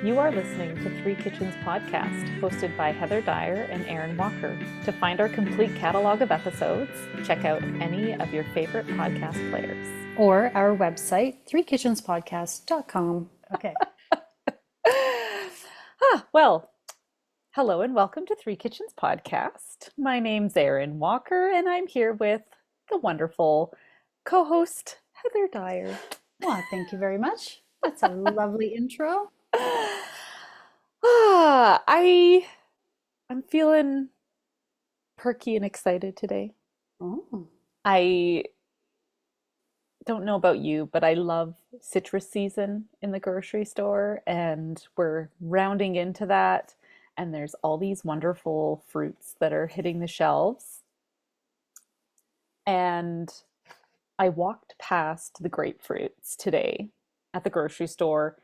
You are listening to Three Kitchens podcast, hosted by Heather Dyer and Erin Walker. To find our complete catalog of episodes, check out any of your favorite podcast players. Or our website, threekitchenspodcast.com. Okay. Well, hello and welcome to Three Kitchens podcast. My name's Erin Walker, and I'm here with the wonderful co-host, Heather Dyer. Well, thank you very much. That's a lovely intro. I'm feeling perky and excited today. Oh. I don't know about you, but I love citrus season in the grocery store, and we're rounding into that, and there's all these wonderful fruits that are hitting the shelves. And I walked past the grapefruits today at the grocery store,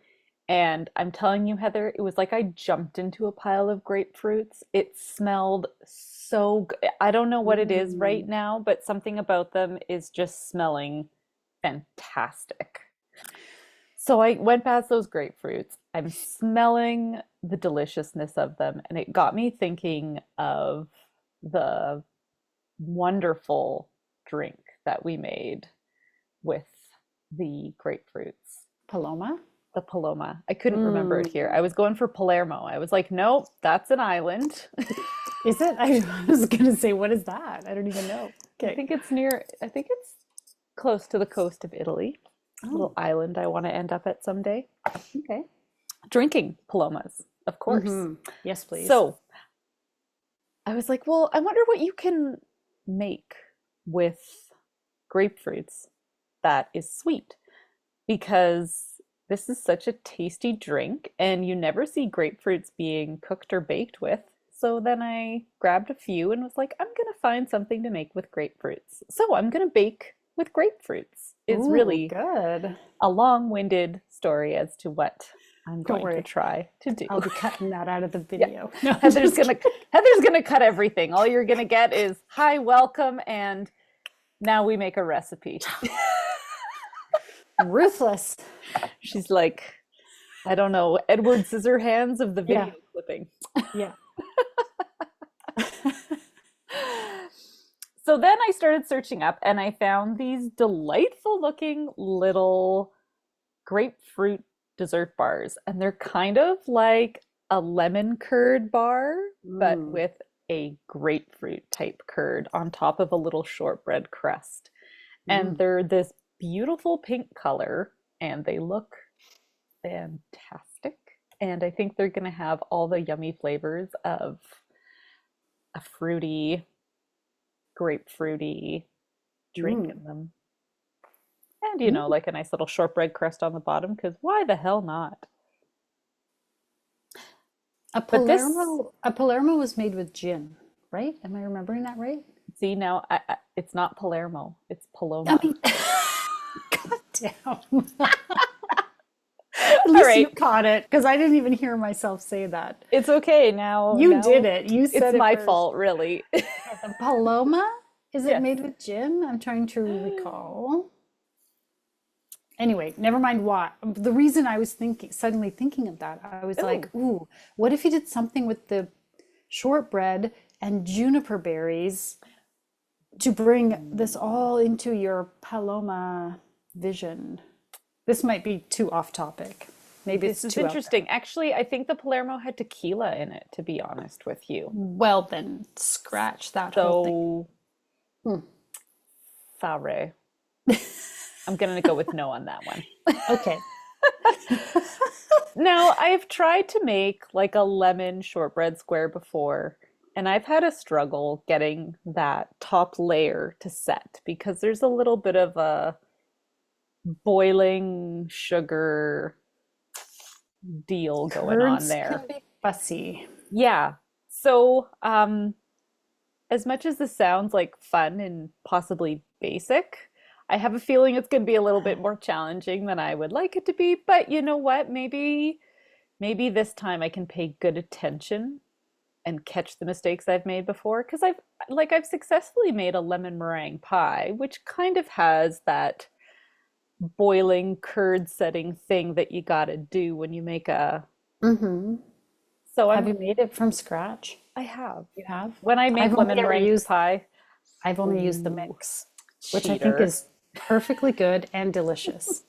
and I'm telling you, Heather, it was like I jumped into a pile of grapefruits. It smelled so good. I don't know what it is right now, but something about them is just smelling fantastic. So I went past those grapefruits. I'm smelling the deliciousness of them, and it got me thinking of the wonderful drink that we made with the grapefruits. Paloma? The Paloma. I couldn't remember it here. I was going for Palermo. I was like, nope, that's an island. Is it? I was going to say, what is that? I don't even know. Okay. I think it's close to the coast of Italy. A little island I want to end up at someday. Okay. Drinking Palomas, of course. Yes, please. So I was like, well, I wonder what you can make with grapefruits that is sweet, because this is such a tasty drink and you never see grapefruits being cooked or baked with. So then I grabbed a few and was like, I'm going to find something to make with grapefruits. So I'm going to bake with grapefruits. It's really good. a long-winded story as to what I'm going to try to do. I'll be cutting that out of the video. Yeah. No, Heather's gonna cut everything. All you're gonna get is hi, welcome, and now we make a recipe. Ruthless. She's like, I don't know, Edward Scissorhands of the video clipping. Yeah. So then I started searching up and I found these delightful looking little grapefruit dessert bars, and they're kind of like a lemon curd bar, but with a grapefruit type curd on top of a little shortbread crust. And they're this beautiful pink color, and they look fantastic. And I think they're going to have all the yummy flavors of a fruity, grapefruity drink in them. And, you know, like a nice little shortbread crust on the bottom, because why the hell not? A Palermo was made with gin, right? Am I remembering that right? See, now it's not Palermo, it's Paloma. I mean, God damn. At least you caught it, because I didn't even hear myself say that. It's okay now. You did it. You said it's my first. fault, really. The Paloma? Is it made with gin? I'm trying to recall. Anyway, never mind why. The reason I was suddenly thinking of that, I was like, ooh, what if you did something with the shortbread and juniper berries to bring this all into your Paloma vision? This might be too off topic. Maybe this is interesting. Actually, I think the Palermo had tequila in it, to be honest with you. Well, then scratch that whole thing. Sorry. I'm going to go with no on that one. Okay. Now, I've tried to make like a lemon shortbread square before, and I've had a struggle getting that top layer to set, because there's a little bit of a boiling sugar deal going on there. Can be fussy. Yeah. So, as much as this sounds like fun and possibly basic, I have a feeling it's going to be a little bit more challenging than I would like it to be. But you know what? Maybe this time I can pay good attention and catch the mistakes I've made before, because I've successfully made a lemon meringue pie, which kind of has that boiling curd setting thing that you gotta do when you make a Mm-hmm. So Have you made it from scratch? I have. You have? When I I've make only lemon ever meringue used pie, I've only used the ooh, mix, which I think cheater. is perfectly good and delicious.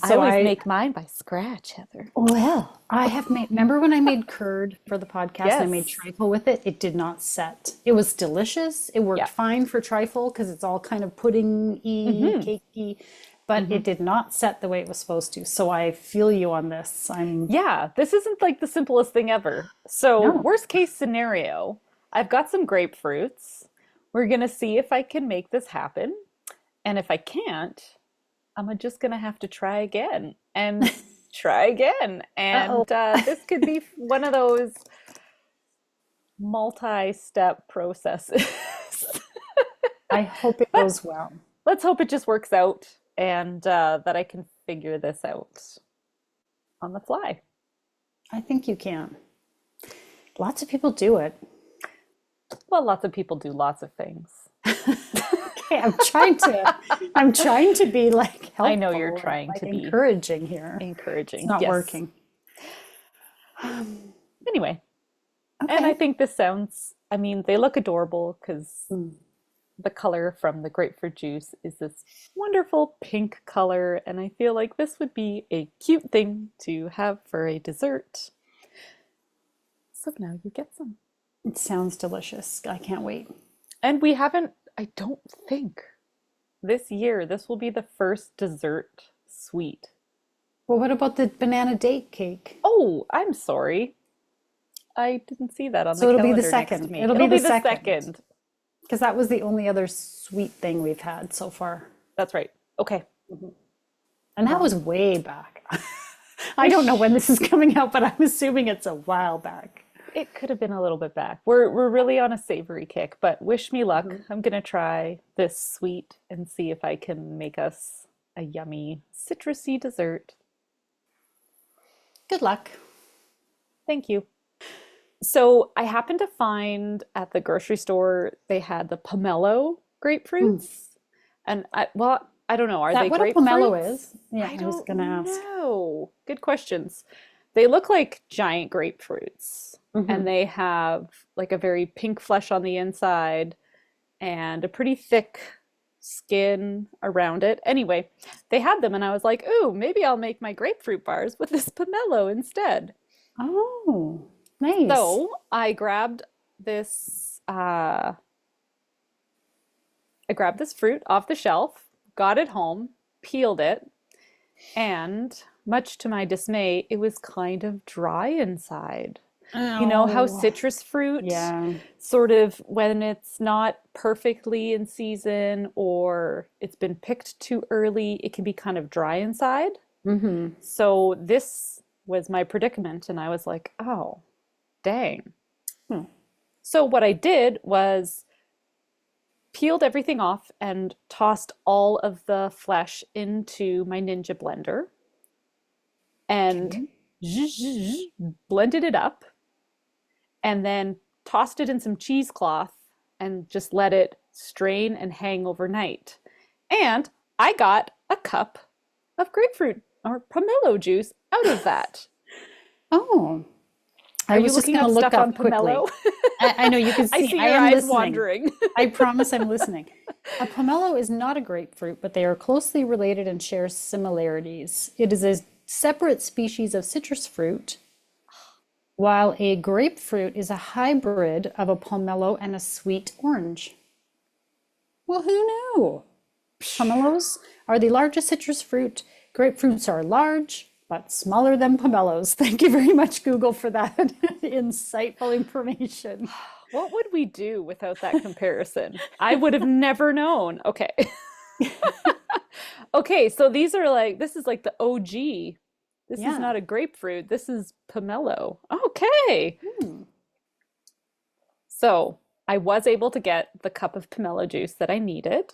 I So always I make mine by scratch, Heather. Well, I have made, remember when I made curd for the podcast and I made Yes. trifle with it? It did not set. It was delicious. It worked Yeah. fine for trifle because it's all kind of pudding-y, Mm-hmm. cakey, but Mm-hmm. it did not set the way it was supposed to. So I feel you on this. Yeah, this isn't like the simplest thing ever. So, No. worst case scenario, I've got some grapefruits. We're gonna see if I can make this happen. And if I can't, I'm just gonna have to try again and try again. Uh-oh. And this could be one of those multi-step processes. I hope it But goes well. let's hope it just works out and that I can figure this out on the fly. I think you can. Lots of people do it. Well, lots of people do lots of things. Okay, I'm trying to be like I know you're helpful and trying like to be encouraging here. It's encouraging. not Yes. working. Anyway, and I Okay. think this sounds, I mean, they look adorable because Mm. the color from the grapefruit juice is this wonderful pink color, and I feel like this would be a cute thing to have for a dessert. So now you get some. It sounds delicious. I can't wait. And we haven't, I don't think this year, this will be the first dessert sweet. Well, what about the banana date cake? Oh, I'm sorry. I didn't see that on the So it'll be the calendar next to second. me. It'll be It'll be the the second. second. Because that was the only other sweet thing we've had so far. That's right. Okay. And that Well, was way back. I don't know wish when this is coming out, but I'm assuming it's a while back. it could have been a little bit back. We're really on a savory kick, but wish me luck. Mhm. I'm gonna try this sweet and see if I can make us a yummy citrusy dessert. Good luck. Thank you. So I happened to find at the grocery store they had the pomelo Mm. Is grapefruits. And I don't know, are that they what a pomelo grapefruits? is? Yeah, I I was don't going to ask. know. Good questions. They look like giant grapefruits, and Hmm. they have like a very pink flesh on the inside and a pretty thick skin around it. Anyway, they had them, and I was like, ooh, maybe I'll make my grapefruit bars with this pomelo instead. Oh, nice. So I grabbed this I grabbed this fruit off the shelf, got it home, peeled it, and much to my dismay, it was kind of dry inside. You know how Oh, citrus fruit, yeah. sort of when it's not perfectly in season or it's been picked too early, it can be kind of dry inside. Hmm. So this was my predicament, and I was like, oh, dang. Hmm. So what I did was peeled everything off and tossed all of the flesh into my Ninja blender and Okay. blended it up and then tossed it in some cheesecloth and just let it strain and hang overnight. And I got a cup of grapefruit or pomelo juice out of that. Oh, Are I you was just looking going to up look stuff on up quickly. pomelo? I know you can I see. see I your am eyes listening. wandering. I promise I'm listening. A pomelo is not a grapefruit, but they are closely related and share similarities. It is a separate species of citrus fruit, while a grapefruit is a hybrid of a pomelo and a sweet orange. Well, who knew? Pomelos are the largest citrus fruit. Grapefruits are large, but smaller than pomelos. Thank you very much, Google, for that insightful information. What would we do without that comparison? I would have never known. Okay. Okay, so these are like, this is like the OG. This is Yeah. not a grapefruit. This is pomelo. Okay. Hmm. So I was able to get the cup of pomelo juice that I needed.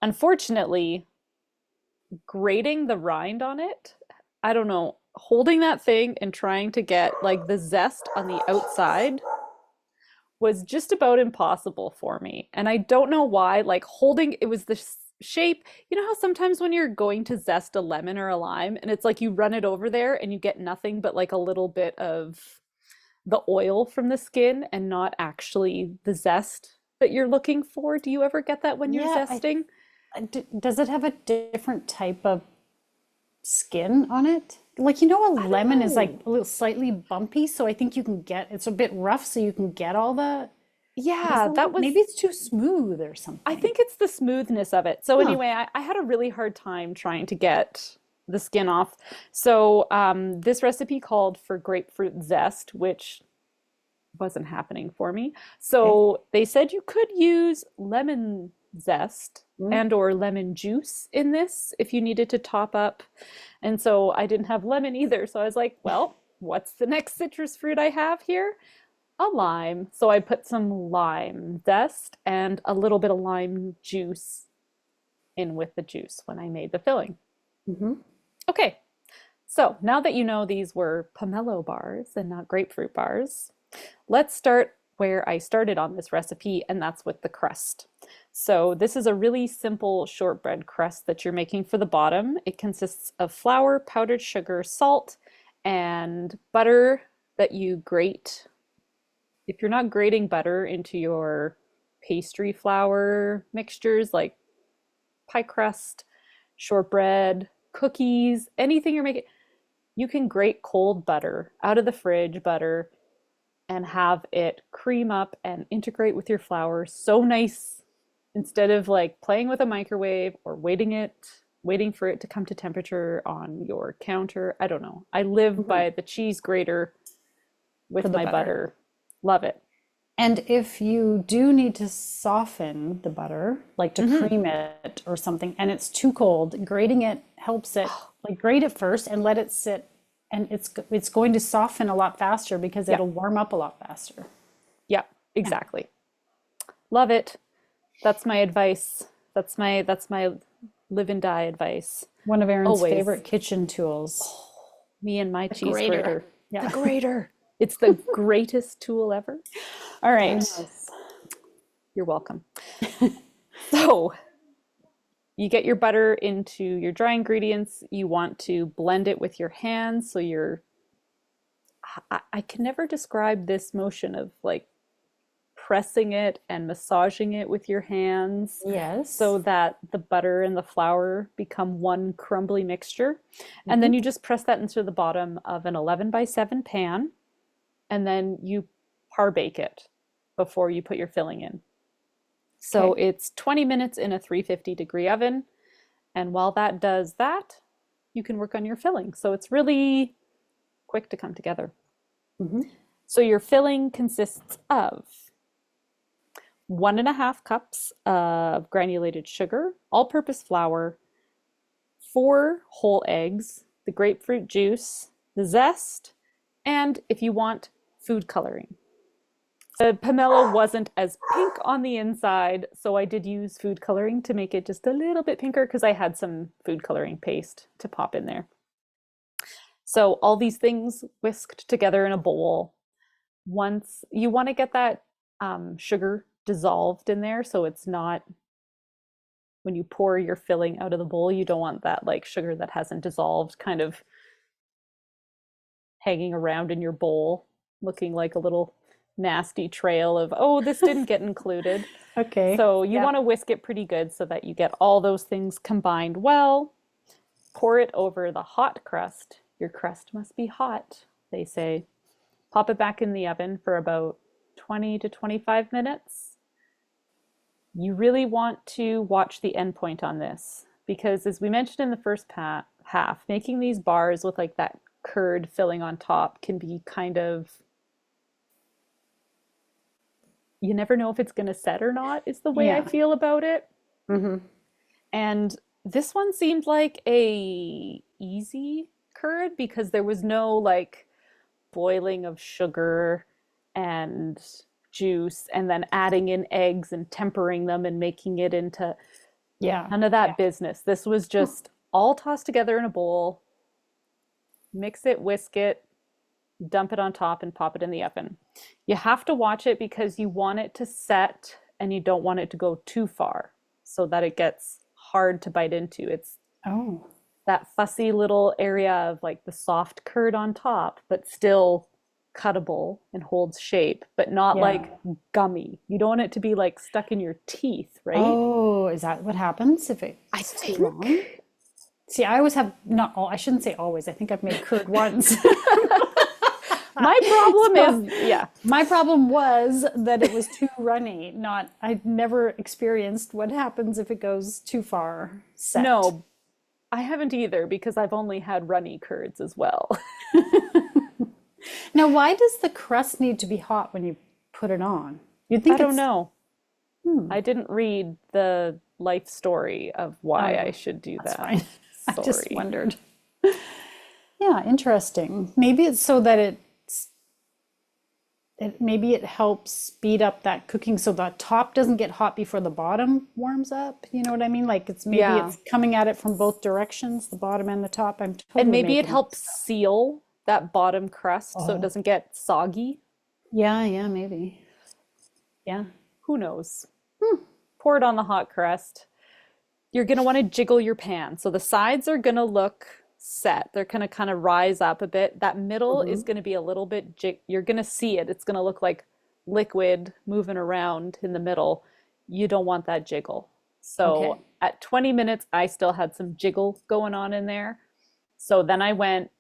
Unfortunately, grating the rind on it, I don't know, holding that thing and trying to get like the zest on the outside was just about impossible for me. And I don't know why, like holding it was this shape. You know how sometimes when you're going to zest a lemon or a lime and it's like you run it over there and you get nothing but like a little bit of the oil from the skin and not actually the zest that you're looking for? Do you ever get that when you're Yeah, zesting? does it have a different type of skin on it? Like, a I don't lemon is like know. a little slightly bumpy, so I think you can get it's a bit rough, so you can get all the. But Yeah, that was maybe it's too smooth or I something. think it's the smoothness of it. So Huh. anyway, I had a really hard time trying to get the skin off. So this recipe called for grapefruit zest, which wasn't happening for me. Okay. So they said you could use lemon zest Mm. and or lemon juice in this if you needed to top up. And so I didn't have lemon either. So I was like, well, what's the next citrus fruit I have here? A lime. So I put some lime zest and a little bit of lime juice in with the juice when I made the filling. Hmm. Okay, so now that you know these were pomelo bars and not grapefruit bars, let's start where I started on this recipe, and that's with the crust. So this is a really simple shortbread crust that you're making for the bottom. It consists of flour, powdered sugar, salt, and butter that you grate. If you're not grating butter into your pastry flour mixtures like pie crust, shortbread, cookies, anything you're making, you can grate cold butter out of the fridge butter and have it cream up and integrate with your flour so nice instead of like playing with a microwave or waiting for it to come to temperature on your counter. I don't know. I live Hmm. by the cheese grater For with the my butter. butter. Love it. And if you do need to soften the butter, like to Mm-hmm. cream it or something, and it's too cold, grating it helps it, like grate it first and let it sit, and it's going to soften a lot faster because Yeah. it'll warm up a lot faster. Yeah, Yeah. exactly. Love it. That's my advice. That's my live and die advice. One of Erin's Always. favorite kitchen tools, Me and my the cheese grater. grater. The Yeah. grater. It's the greatest tool ever. All right. Yes. You're welcome. So, you get your butter into your dry ingredients. You want to blend it with your hands. So I can never describe this motion of like pressing it and massaging it with your hands Yes. so that the butter and the flour become one crumbly mixture. And then Hmm. you just press that into the bottom of an 11 by 7 pan and then you parbake it before you put your filling in. So Okay. it's 20 minutes in a 350-degree oven. And while that does that, you can work on your filling. So it's really quick to come together. Hmm. So your filling consists of 1.5 cups of granulated sugar, all purpose flour, 4 whole eggs, the grapefruit juice, the zest, and if you want, food coloring. The pomelo wasn't as pink on the inside, so I did use food coloring to make it just a little bit pinker because I had some food coloring paste to pop in there. So all these things whisked together in a bowl. Once you want to get that sugar dissolved in there, so it's not when you pour your filling out of the bowl, you don't want that like sugar that hasn't dissolved kind of hanging around in your bowl, looking like a little nasty trail of, oh, this didn't get included. Okay. So you Yeah. want to whisk it pretty good so that you get all those things combined well. Pour it over the hot crust. Your crust must be hot, they say. Pop it back in the oven for about 20 to 25 minutes. You really want to watch the end point on this because, as we mentioned in the first half, making these bars with like that curd filling on top can be kind of, you never know if it's going to set or not, is the way I Yeah. feel about it. Hmm. And this one seemed like a easy curd because there was no like boiling of sugar and juice and then adding in eggs and tempering them and making it into Yeah. none of Yeah. that business. This was Huh. just all tossed together in a bowl, mix it, whisk it, dump it on top, and pop it in the oven. You have to watch it because you want it to set and you don't want it to go too far so that it gets hard to bite into. It's Oh, that fussy little area of like the soft curd on top, but still cuttable and holds shape, but not yeah. like gummy. You don't want it to be like stuck in your teeth, right? Oh, is that what happens if I it's too long? think See, I always have, not all, I shouldn't say always. I think I've made curd once. my problem So is, yeah, my problem was that it was too runny. Not, I've never experienced what happens if it goes too far set. no, I haven't either because I've only had runny curds as well. Now, why does the crust need to be hot when you put it on? You'd I think don't it's, know. hmm, I didn't read the life story of why I oh, should do that's that. fine. I just Sorry. wondered. Yeah, interesting. Maybe it's so that maybe it helps speed up that cooking so the top doesn't get hot before the bottom warms up. You know what I mean? Like it's maybe Yeah. it's coming at it from both directions, the bottom and the top. I'm And totally maybe it making helps this up. seal that bottom crust so it Oh, doesn't get soggy. yeah, yeah, maybe. Yeah. Who knows? Pour it on the hot crust. You're going to want to jiggle your pan. So the sides are going to look set. They're going to kind of rise up a bit. That middle is Hmm. going to be a little bit you're going to see it. It's going to look like liquid moving around in the middle. You don't want that jiggle. So Okay. at 20 minutes, I still had some jiggle going on in there. So then I went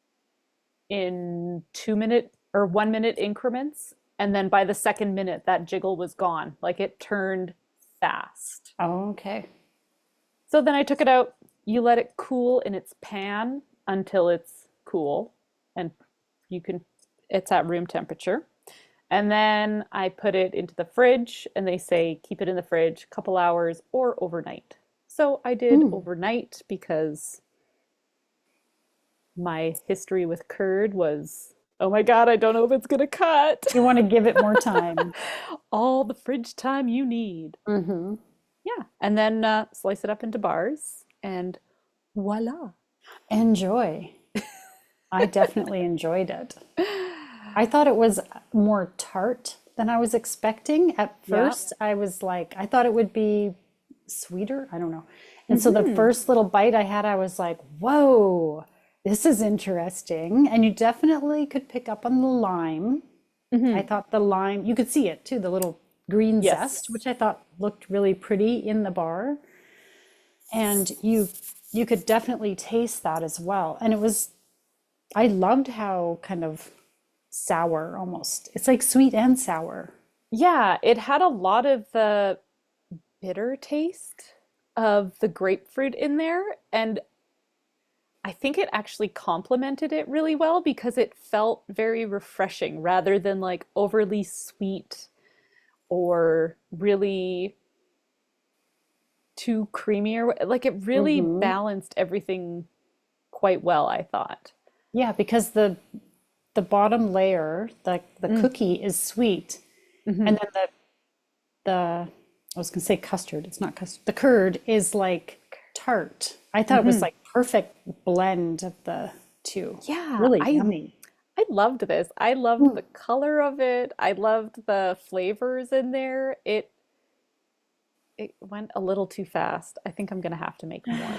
in 2 minute or 1 minute increments. And then by the second minute, that jiggle was gone. Like it turned fast. Oh, okay. So then I took it out. You let it cool in its pan until it's cool. And you can, it's at room temperature. And then I put it into the fridge, and they say keep it in the fridge a couple hours or overnight. So I did Hmm. overnight because my history with curd was, oh my God, I don't know if it's gonna cut. You want to give it more time. All the fridge time you need. Hmm. Yeah. And then slice it up into bars, and voila. Enjoy. I definitely enjoyed it. I thought it was more tart than I was expecting. At Yeah. first, I was like, I thought it would be sweeter. I don't know. And so the Hmm. first little bite I had, I was like, whoa, this is interesting. And you definitely could pick up on the lime. I Hmm. thought the lime, you could see it too, the little green zest, Yes. which I thought looked really pretty in the bar. And you could definitely taste that as well. And it was, I loved how kind of sour almost. It's like sweet and sour. Yeah, it had a lot of the bitter taste of the grapefruit in there. And I think it actually complemented it really well because it felt very refreshing rather than like overly sweet or really too creamy or like it really Hmm. balanced everything quite well, I thought. Yeah, because the bottom layer, the Mm, cookie is sweet, hmm. and then the I was gonna say custard. It's not custard. The curd is like tart. I thought it was Hmm. like perfect blend of the two. Yeah, Really I yummy. I loved this. I loved Mm. the color of it. I loved the flavors in there. It went a little too fast. I think I'm gonna have to make more.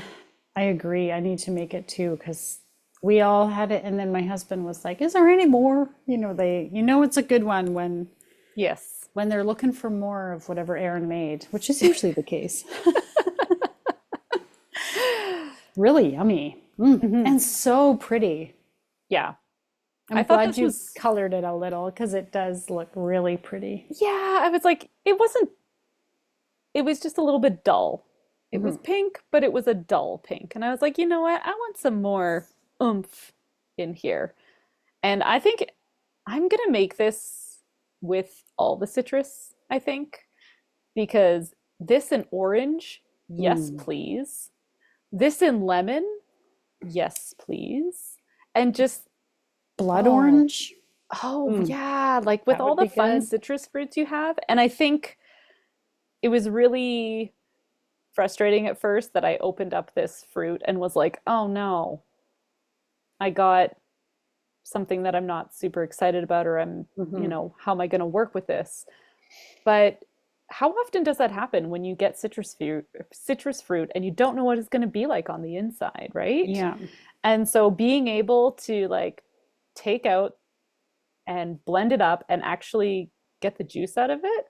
I agree. I need to make it too because we all had it, and then my husband was like, "Is there any more?" It's a good one Yes. when they're looking for more of whatever Erin made, which is usually the case. Really yummy. Hmm. And so pretty. Yeah. I I'm thought glad this you was, colored it a little because it does look really pretty. yeah, I was like, it was just a little bit dull. It was Mhm. pink, but it was a dull pink. And I was like, you know what? I want some more oomph in here. And I think I'm gonna make this with all the citrus, I think, because this in orange, yes, Mm. please. This in lemon, yes, please. And just, Blood oh, orange. oh Mm. yeah, like with That all would the be fun good. citrus fruits you have. And I think it was really frustrating at first that I opened up this fruit and was like, oh no, I got something that I'm not super excited about, or Hmm. how am I going to work with this? But how often does that happen when you get citrus fruit and you don't know what it's going to be like on the inside, right? Yeah. And so being able to like take out and blend it up and actually get the juice out of it,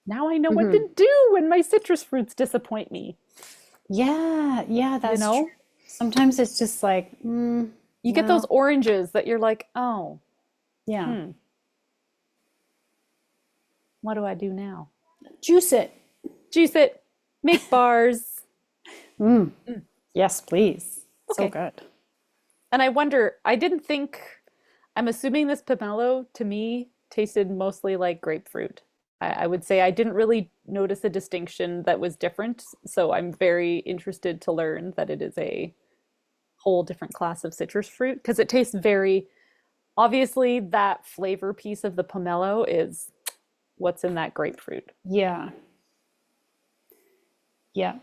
now I know what Hmm. to do when my citrus fruits disappoint me, Yeah, yeah, you that's true. know? Sometimes it's just like, You get those well, oranges that you're like, oh, yeah. hmm, what do I do now? Juice it. Juice it, make bars. Mm. Mm, Yes, please. So okay. good. And I wonder, I didn't think, I'm assuming this pomelo to me tasted mostly like grapefruit. I would say I didn't really notice a distinction that was different. So I'm very interested to learn that it is a whole different class of citrus fruit because it tastes very, obviously, that flavor piece of the pomelo is what's in that grapefruit. Yeah. Yeah.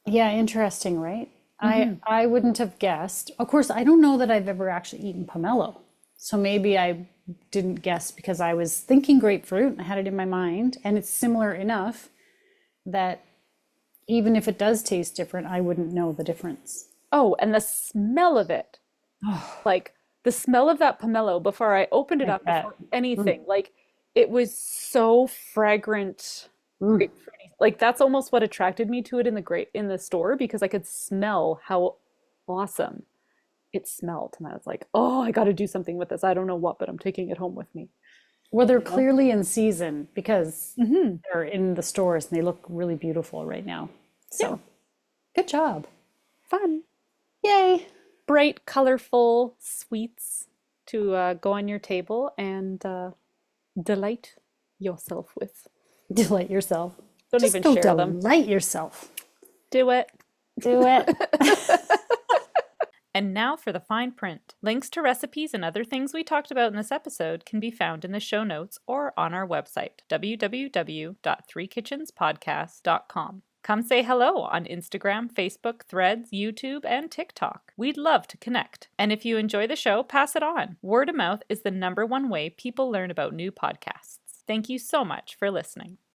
Yeah, interesting, right? I Hmm. I wouldn't have guessed. Of course, I don't know that I've ever actually eaten pomelo. So maybe I didn't guess because I was thinking grapefruit and I had it in my mind, and it's similar enough that even if it does taste different, I wouldn't know the difference. Oh, and the smell of it. Oh, Like the smell of that pomelo before I opened it I up, bet. before Mm, anything, like it was so fragrant, mm. grapefruity. Like that's almost what attracted me to it in the store because I could smell how awesome it smelled. And I was like, oh, I got to do something with this. I don't know what, but I'm taking it home with me, Well, they're you know? clearly in season because Hmm. they're in the stores and they look really beautiful right now. Yeah, So, good job. fun. Yay. Bright, colorful sweets to go on your table and delight yourself with. Delight yourself. Don't Just even go share them. delight yourself. Do it. Do it. And now for the fine print. Links to recipes and other things we talked about in this episode can be found in the show notes or on our website, www.threekitchenspodcast.com. Come say hello on Instagram, Facebook, Threads, YouTube, and TikTok. We'd love to connect. And if you enjoy the show, pass it on. Word of mouth is the #1 way people learn about new podcasts. Thank you so much for listening.